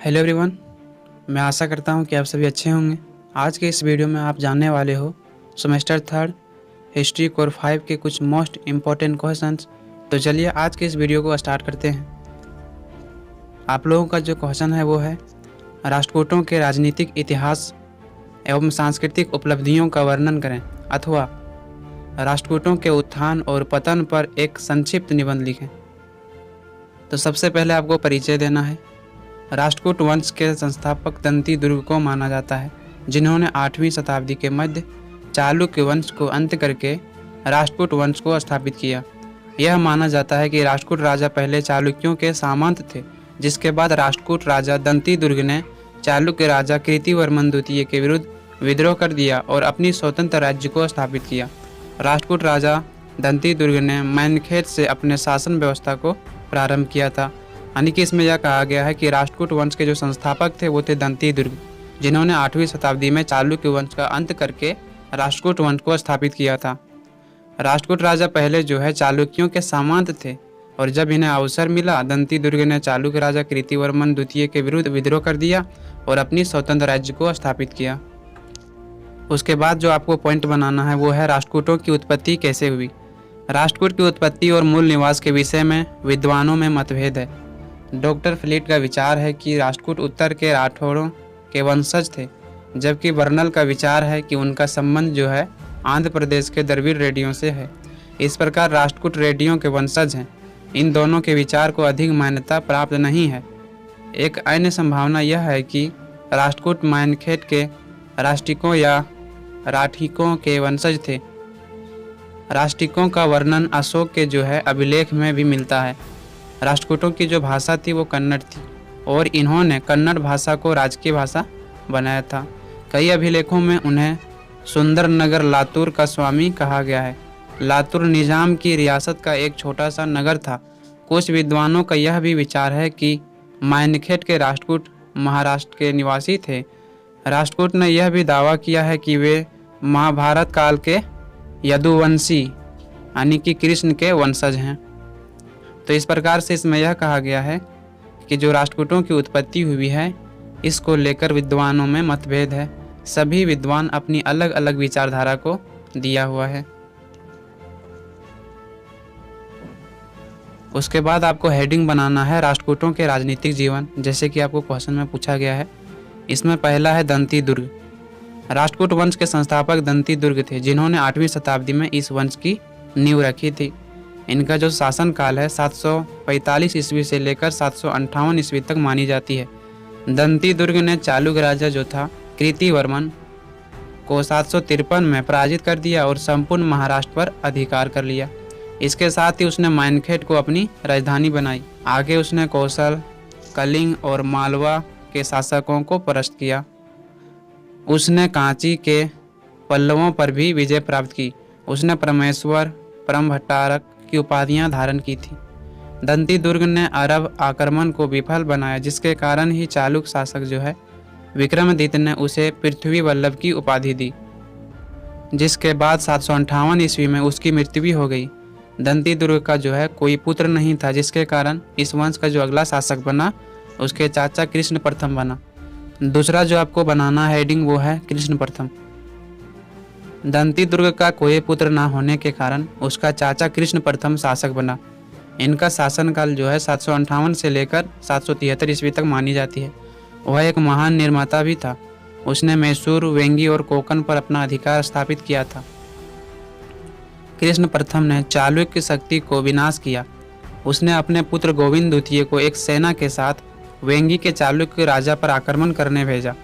Hello everyone, मैं आशा करता हूं कि आप सभी अच्छे होंगे। आज के इस वीडियो में आप जानने वाले हो सेमेस्टर थर्ड हिस्ट्री कोर 5 के कुछ मोस्ट इम्पोर्टेंट क्वेश्चंस। तो चलिए आज के इस वीडियो को स्टार्ट करते हैं। आप लोगों का जो क्वेश्चन है वो है राष्ट्रकूटों के राजनीतिक इतिहास एवं सांस्कृतिक उपलब्धियों का वर्णन करें, अथवा राष्ट्रकूटों के उत्थान और पतन पर एक संक्षिप्त निबंध लिखें। तो सबसे पहले आपको परिचय देना है। राष्ट्रकूट वंश के संस्थापक दंती दुर्ग को माना जाता है, जिन्होंने 8वीं शताब्दी के मध्य चालुक्य वंश को अंत करके राष्ट्रकूट वंश को स्थापित किया। यह माना जाता है कि राष्ट्रकूट राजा पहले चालुक्यों के सामंत थे, जिसके बाद राष्ट्रकूट राजा दंती दुर्ग ने चालुक्य राजा कीर्तिवर्मन द्वितीय के विरुद्ध विद्रोह कर दिया और अपनी स्वतंत्र राज्य को स्थापित किया। राष्ट्रकूट राजा दंती दुर्ग ने मैनखेत से अपने शासन व्यवस्था को प्रारंभ किया था। यानी कि इसमें यह कहा गया है कि राष्ट्रकूट वंश के जो संस्थापक थे वो थे दंती दुर्ग, जिन्होंने 8वीं शताब्दी में चालुक्य वंश का अंत करके राष्ट्रकूट वंश को स्थापित किया था। राष्ट्रकूट राजा पहले जो है चालुक्यों के सामंत थे, और जब इन्हें अवसर मिला दंती दुर्ग ने चालुक्य राजा कीर्तिवर्मन द्वितीय के विरुद्ध विद्रोह कर दिया और अपनी स्वतंत्र राज्य को स्थापित किया। उसके बाद जो आपको पॉइंट बनाना है वो है राष्ट्रकूटों की उत्पत्ति कैसे हुई। राष्ट्रकूट की उत्पत्ति और मूल निवास के विषय में विद्वानों में मतभेद है। डॉक्टर फ्लीट का विचार है कि राष्ट्रकूट उत्तर के राठौड़ों के वंशज थे, जबकि बर्नल का विचार है कि उनका संबंध जो है आंध्र प्रदेश के द्रविड़ रेडियो से है। इस प्रकार राष्ट्रकूट रेडियो के वंशज हैं। इन दोनों के विचार को अधिक मान्यता प्राप्त नहीं है। एक अन्य संभावना यह है कि राष्ट्रकूट मैनखेट के राष्ट्रिकों या राठिकों के वंशज थे। राष्ट्रिकों का वर्णन अशोक के जो है अभिलेख में भी मिलता है। राष्ट्रकूटों की जो भाषा थी वो कन्नड़ थी, और इन्होंने कन्नड़ भाषा को राजकीय भाषा बनाया था। कई अभिलेखों में उन्हें सुंदरनगर लातूर का स्वामी कहा गया है। लातूर निजाम की रियासत का एक छोटा सा नगर था। कुछ विद्वानों का यह भी विचार है कि मैनखेट के राष्ट्रकूट महाराष्ट्र के निवासी थे। राष्ट्रकूट ने यह भी दावा किया है कि वे महाभारत काल के यदुवंशी यानी कि कृष्ण के वंशज हैं। तो इस प्रकार से इसमें यह कहा गया है कि जो राष्ट्रकूटों की उत्पत्ति हुई है, इसको लेकर विद्वानों में मतभेद है। सभी विद्वान अपनी अलग अलग विचारधारा को दिया हुआ है। उसके बाद आपको हेडिंग बनाना है राष्ट्रकूटों के राजनीतिक जीवन, जैसे कि आपको क्वेश्चन में पूछा गया है। इसमें पहला है दंती दुर्ग। राष्ट्रकूट वंश के संस्थापक दंती दुर्ग थे, जिन्होंने 8वीं शताब्दी में इस वंश की नींव रखी थी। इनका जो शासनकाल है 745 ईस्वी से लेकर 758 ईस्वी तक मानी जाती है। दंती दुर्ग ने चालुक्य राजा जो था कीर्तिवर्मन को 753 में पराजित कर दिया और संपूर्ण महाराष्ट्र पर अधिकार कर लिया। इसके साथ ही उसने मैनखेट को अपनी राजधानी बनाई। आगे उसने कौशल, कलिंग और मालवा के शासकों को परास्त किया। उसने कांची के पल्लवों पर भी विजय प्राप्त की। उसने परमेश्वर, परमभट्टारक की उपाधियां धारण की थी। दंती दुर्ग ने अरब आक्रमण को विफल बनाया, जिसके कारण ही चालुक्य शासक जो है विक्रमादित्य ने उसे पृथ्वी वल्लभ की उपाधि दी, जिसके बाद 758 ईस्वी में उसकी मृत्यु भी हो गई। दंती दुर्ग का जो है कोई पुत्र नहीं था, जिसके कारण इस वंश का जो अगला शासक बना उसके चाचा कृष्ण प्रथम बना। दूसरा जो आपको बनाना हेडिंग वो है कृष्ण प्रथम। दंती दुर्ग का कोई पुत्र न होने के कारण उसका चाचा कृष्ण प्रथम शासक बना। इनका शासनकाल जो है 758 से लेकर 773 ईस्वी तक मानी जाती है। वह एक महान निर्माता भी था। उसने मैसूर, वेंगी और कोकण पर अपना अधिकार स्थापित किया था। कृष्ण प्रथम ने चालुक्य की शक्ति को विनाश किया। उसने अपने पुत्र गोविंद द्वितीय को एक सेना के साथ वेंगी के चालुक्य राजा पर आक्रमण करने भेजा।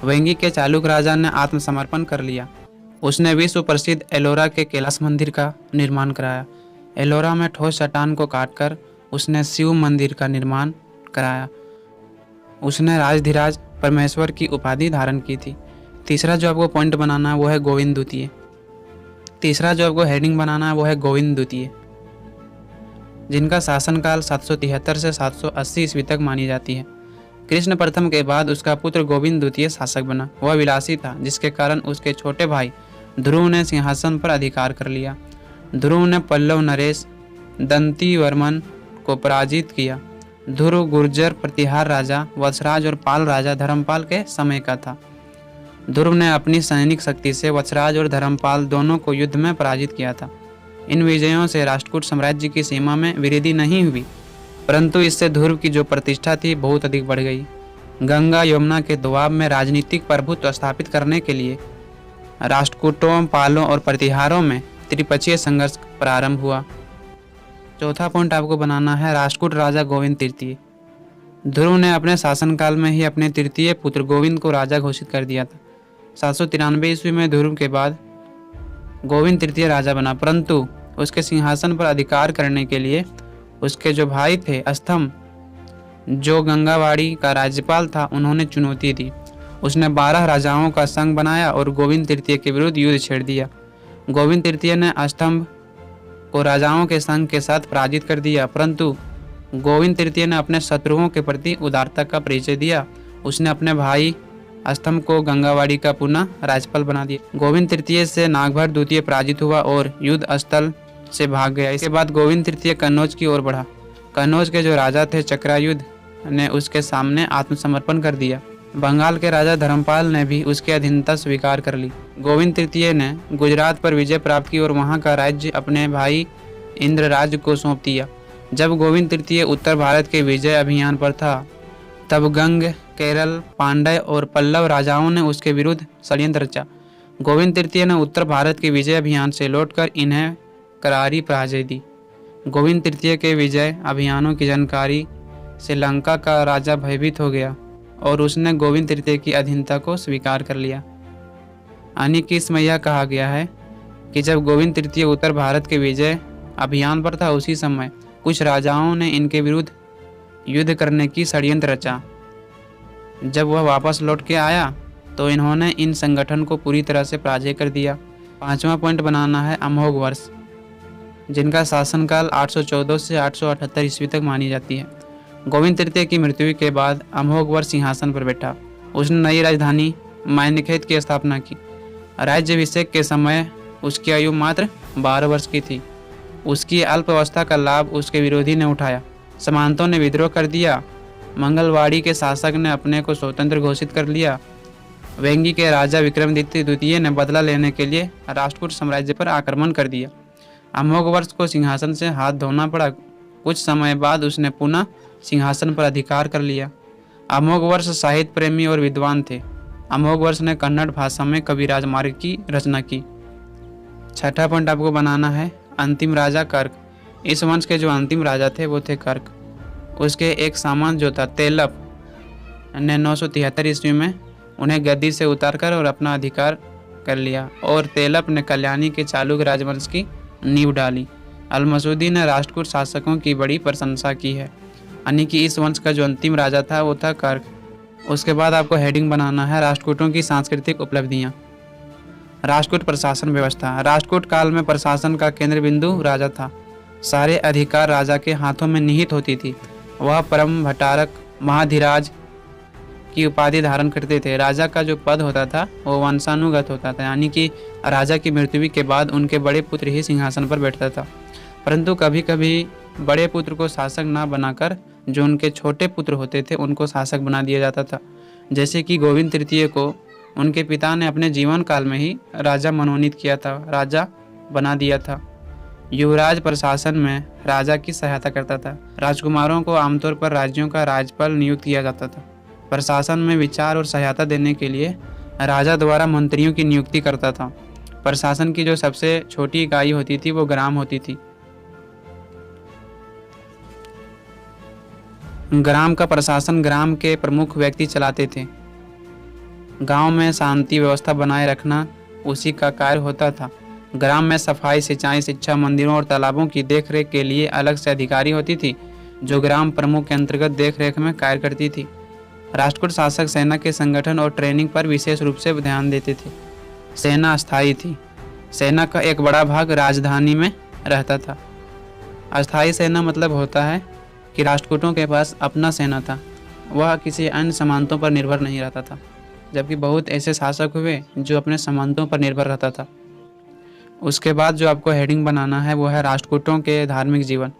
वेंगी के चालुक्य राजा ने आत्मसमर्पण कर लिया। उसने विश्व प्रसिद्ध एलोरा के कैलाश मंदिर का निर्माण कराया। एलोरा में ठोस चट्टान को काटकर उसने शिव मंदिर का निर्माण कराया। उसने राजधिराज परमेश्वर की उपाधि धारण की थी। तीसरा जो आपको पॉइंट बनाना है वो है गोविंद द्वितीय। तीसरा जो आपको हेडिंग बनाना है वो है गोविंद द्वितीय, जिनका शासनकाल 773 से 780 ईस्वी तक मानी जाती है। कृष्ण प्रथम के बाद उसका पुत्र गोविंद द्वितीय शासक बना। वह विलासी था, जिसके कारण उसके छोटे भाई ध्रुव ने सिंहासन पर अधिकार कर लिया। ध्रुव ने पल्लव नरेश दंती वर्मन को पराजित किया ध्रुव गुर्जर प्रतिहार राजा वत्सराज और पाल राजा धर्मपाल के समय का था। ध्रुव ने अपनी सैनिक शक्ति से वत्सराज और धर्मपाल दोनों को युद्ध में पराजित किया था। इन विजयों से राष्ट्रकूट साम्राज्य की सीमा में वृद्धि नहीं हुई, परंतु इससे ध्रुव की जो प्रतिष्ठा थी बहुत अधिक बढ़ गई। गंगा यमुना के दोआब में राजनीतिक प्रभुत्व स्थापित करने के लिए राष्ट्रकूटों, पालों और प्रतिहारों में त्रिपक्षीय संघर्ष प्रारंभ हुआ। चौथा पॉइंट आपको बनाना है राष्ट्रकूट राजा गोविंद तृतीय। ध्रुव ने अपने शासनकाल में ही अपने तृतीय पुत्र गोविंद को राजा घोषित कर दिया था। 793 ईस्वी में ध्रुव के बाद गोविंद तृतीय राजा बना, परंतु उसके सिंहासन पर अधिकार करने के लिए उसके जो भाई थे अस्थम, जो गंगावाड़ी का राज्यपाल था, उन्होंने चुनौती दी। उसने 12 राजाओं का संघ बनाया और गोविंद तृतीय के विरुद्ध युद्ध छेड़ दिया। गोविंद तृतीय ने अस्थम को राजाओं के संघ के साथ पराजित कर दिया, परंतु गोविंद तृतीय ने अपने शत्रुओं के प्रति उदारता का परिचय दिया। उसने अपने भाई अस्थम को गंगावाड़ी का पुनः राज्यपाल बना दिया। गोविंद तृतीय से नागभर द्वितीय पराजित हुआ और युद्ध स्थल से भाग गया। इसके बाद गोविंद तृतीय कन्नौज की ओर बढ़ा। कन्नौज के जो राजा थे चक्रायुध ने उसके सामने आत्मसमर्पण कर दिया। बंगाल के राजा धर्मपाल ने भी उसकी अधीनता स्वीकार कर ली। गोविंद तृतीय ने गुजरात पर विजय प्राप्त की और वहां का राज्य अपने भाई इंद्रराज को सौंप दिया। जब गोविंद तृतीय उत्तर भारत के विजय अभियान पर था, तब गंग, केरल, पांड्य और पल्लव राजाओं ने उसके विरुद्ध षड्यंत्र रचा। गोविंद तृतीय ने उत्तर भारत के विजय अभियान से लौटकर इन्हें करारी पराजय दी। गोविंद तृतीय के विजय अभियानों की जानकारी से लंका का राजा भयभीत हो गया और उसने गोविंद तृतीय की अधीनता को स्वीकार कर लिया। यानी कि इसमें यह कहा गया है कि जब गोविंद तृतीय उत्तर भारत के विजय अभियान पर था, उसी समय कुछ राजाओं ने इनके विरुद्ध युद्ध करने की षड्यंत्र रचा। जब वह वापस लौट के आया तो इन्होंने इन संगठन को पूरी तरह से पराजय कर दिया। पांचवा पॉइंट बनाना है अमोघ वर्ष, जिनका शासनकाल 814 से 878 ईस्वी तक मानी जाती है। गोविंद तृतीय की मृत्यु के बाद अमोघ वर्ष सिंहासन पर बैठा। उसने नई राजधानी मायनखेत की स्थापना की। राज्याभिषेक के समय उसकी आयु मात्र 12 वर्ष की थी। उसकी अल्पावस्था का लाभ उसके विरोधी ने उठाया। सामंतों ने विद्रोह कर दिया। मंगलवाड़ी के शासक ने अपने को स्वतंत्र घोषित कर लिया। वेंगी के राजा विक्रमादित्य द्वितीय ने बदला लेने के लिए राष्ट्रकूट साम्राज्य पर आक्रमण कर दिया। अमोघ वर्ष को सिंहासन से हाथ धोना पड़ा। कुछ समय बाद उसने पुनः सिंहासन पर अधिकार कर लिया। अमोघ वर्ष साहित्य प्रेमी और विद्वान थे। अमोघ वर्ष ने कन्नड़ भाषा में कविराज मार्ग की रचना की। छठा पॉइंट आपको बनाना है अंतिम राजा कर्क। इस वंश के जो अंतिम राजा थे वो थे कर्क। उसके एक सामंत जो था तेलप ने 973 ईस्वी में उन्हें गद्दी से उतारकर और अपना अधिकार कर लिया और तेलप ने कल्याणी के चालुक राजवंश की नींव डाली। अल-मसूदी ने राष्ट्रकूट शासकों की बड़ी प्रशंसा की है। यानी कि इस वंश का जो अंतिम राजा था वो था कर्क। उसके बाद आपको हेडिंग बनाना है राष्ट्रकूटों की सांस्कृतिक उपलब्धियाँ। राष्ट्रकूट प्रशासन व्यवस्था। राष्ट्रकूट काल में प्रशासन का केंद्र बिंदु राजा था। सारे अधिकार राजा के हाथों में निहित होती थी। वह परम भट्टारक महाधिराज की उपाधि धारण करते थे। राजा का जो पद होता था वो वंशानुगत होता था, यानी कि राजा की मृत्यु के बाद उनके बड़े पुत्र ही सिंहासन पर बैठता था। परंतु कभी कभी बड़े पुत्र को शासक ना बनाकर जो उनके छोटे पुत्र होते थे उनको शासक बना दिया जाता था। जैसे कि गोविंद तृतीय को उनके पिता ने अपने जीवन काल में ही राजा मनोनीत किया था, राजा बना दिया था। युवराज प्रशासन में राजा की सहायता करता था। राजकुमारों को आमतौर पर राज्यों का राज्यपाल नियुक्त किया जाता था। प्रशासन में विचार और सहायता देने के लिए राजा द्वारा मंत्रियों की नियुक्ति करता था। प्रशासन की जो सबसे छोटी इकाई होती थी वो ग्राम होती थी। ग्राम का प्रशासन ग्राम के प्रमुख व्यक्ति चलाते थे। गांव में शांति व्यवस्था बनाए रखना उसी का कार्य होता था। ग्राम में सफाई, सिंचाई, शिक्षा, मंदिरों और तालाबों की देखरेख के लिए अलग से अधिकारी होती थी जो ग्राम प्रमुख के अंतर्गत देखरेख में कार्य करती थी। राष्ट्रकूट शासक सेना के संगठन और ट्रेनिंग पर विशेष रूप से ध्यान देते थे। सेना अस्थायी थी। सेना का एक बड़ा भाग राजधानी में रहता था। अस्थायी सेना मतलब होता है कि राष्ट्रकूटों के पास अपना सेना था, वह किसी अन्य सामंतों पर निर्भर नहीं रहता था, जबकि बहुत ऐसे शासक हुए जो अपने सामंतों पर निर्भर रहता था। उसके बाद जो आपको हेडिंग बनाना है वो है राष्ट्रकूटों के धार्मिक जीवन।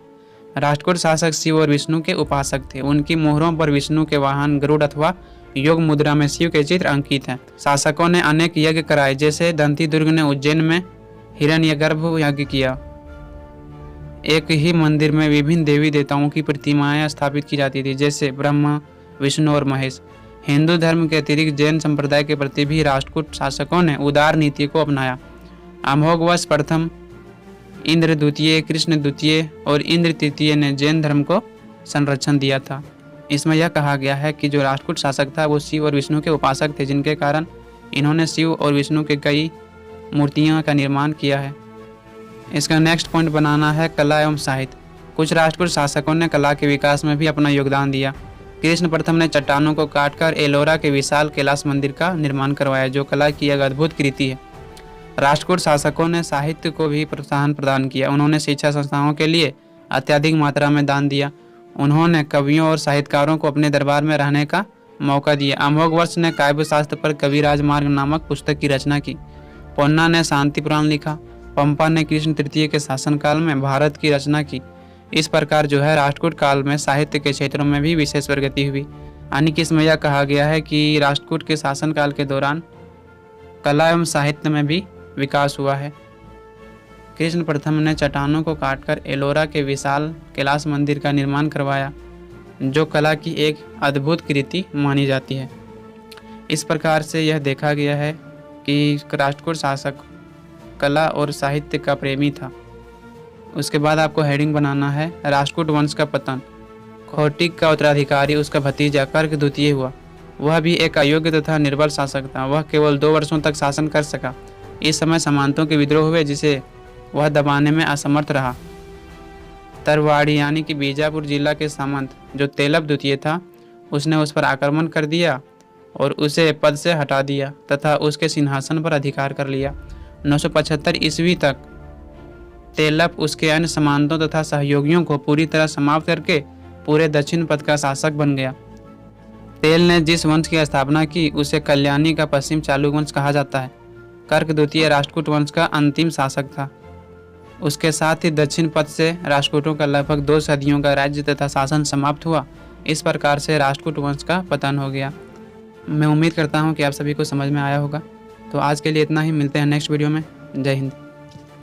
राष्ट्रकूट शासक शिव और विष्णु के उपासक थे। उनकी मोहरों पर विष्णु के वाहन गरुड़ अथवा योग मुद्रा में शिव के चित्र अंकित हैं। शासकों ने अनेक यज्ञ कराए, जैसे दंती दुर्ग ने उज्जैन में हिरण्यगर्भ यज्ञ किया। एक ही मंदिर में विभिन्न देवी देवताओं की प्रतिमाएं स्थापित की जाती थी, जैसे ब्रह्मा, विष्णु और महेश। हिंदू धर्म के अतिरिक्त जैन संप्रदाय के प्रति भी राष्ट्रकूट शासकों ने उदार नीति को अपनाया। अमोघवर्ष प्रथम, इंद्र द्वितीय, कृष्ण द्वितीय और इंद्र तृतीय ने जैन धर्म को संरक्षण दिया था। इसमें यह कहा गया है कि जो राष्ट्रकूट शासक था वो शिव और विष्णु के उपासक थे, जिनके कारण इन्होंने शिव और विष्णु के कई मूर्तियां का निर्माण किया है। इसका नेक्स्ट पॉइंट बनाना है कला एवं साहित्य। कुछ राष्ट्रकूट शासकों ने कला के विकास में भी अपना योगदान दिया। कृष्ण प्रथम ने चट्टानों को काटकर एलोरा के विशाल कैलाश मंदिर का निर्माण करवाया, जो कला की एक अद्भुत कृति है। राष्ट्रकूट शासकों ने साहित्य को भी प्रोत्साहन प्रदान किया। उन्होंने शिक्षा संस्थाओं के लिए अत्यधिक मात्रा में दान दिया। उन्होंने कवियों और साहित्यकारों को अपने दरबार में रहने का मौका दिया। अमोघवर्ष ने काव्य शास्त्र पर कविराज मार्ग नामक पुस्तक की रचना की। पोन्ना ने शांति पुराण लिखा। पंपा ने कृष्ण तृतीय के शासनकाल में भारत की रचना की। इस प्रकार जो है राष्ट्रकूट काल में साहित्य के क्षेत्रों में भी विशेष प्रगति हुई। यानी कि इसमें यह कहा गया है कि राष्ट्रकूट के शासनकाल के दौरान कला एवं साहित्य में भी विकास हुआ है। कृष्ण प्रथम ने चट्टानों को काटकर एलोरा के विशाल कैलाश मंदिर का निर्माण करवाया, जो कला की एक अद्भुत कृति मानी जाती है। इस प्रकार से यह देखा गया है कि राष्ट्रकूट शासक कला और साहित्य का प्रेमी था। उसके बाद आपको हेडिंग बनाना है राष्ट्रकूट वंश का पतन। खौटिक का उत्तराधिकारी उसका भतीजा कर्क द्वितीय हुआ। वह भी एक अयोग्य तथा निर्बल शासक था। वह केवल 2 वर्षों तक शासन कर सका। इस समय सामंतों के विद्रोह हुए, जिसे वह दबाने में असमर्थ रहा। तरवाड़ी यानी कि बीजापुर जिला के सामंत जो तेलप द्वितीय था, उसने उस पर आक्रमण कर दिया और उसे पद से हटा दिया तथा उसके सिंहासन पर अधिकार कर लिया। 975 ईस्वी तक तेलप उसके अन्य सामंतों तथा सहयोगियों को पूरी तरह समाप्त करके पूरे दक्षिण पथ का शासक बन गया। तेल ने जिस वंश की स्थापना की उसे कल्याणी का पश्चिम चालू वंश कहा जाता है। कर्क द्वितीय राष्ट्रकूट वंश का अंतिम शासक था। उसके साथ ही दक्षिण पथ से राष्ट्रकूटों का लगभग 2 सदियों का राज्य तथा शासन समाप्त हुआ। इस प्रकार से राष्ट्रकूट वंश का पतन हो गया। मैं उम्मीद करता हूँ कि आप सभी को समझ में आया होगा। तो आज के लिए इतना ही। मिलते हैं नेक्स्ट वीडियो में। जय हिंद।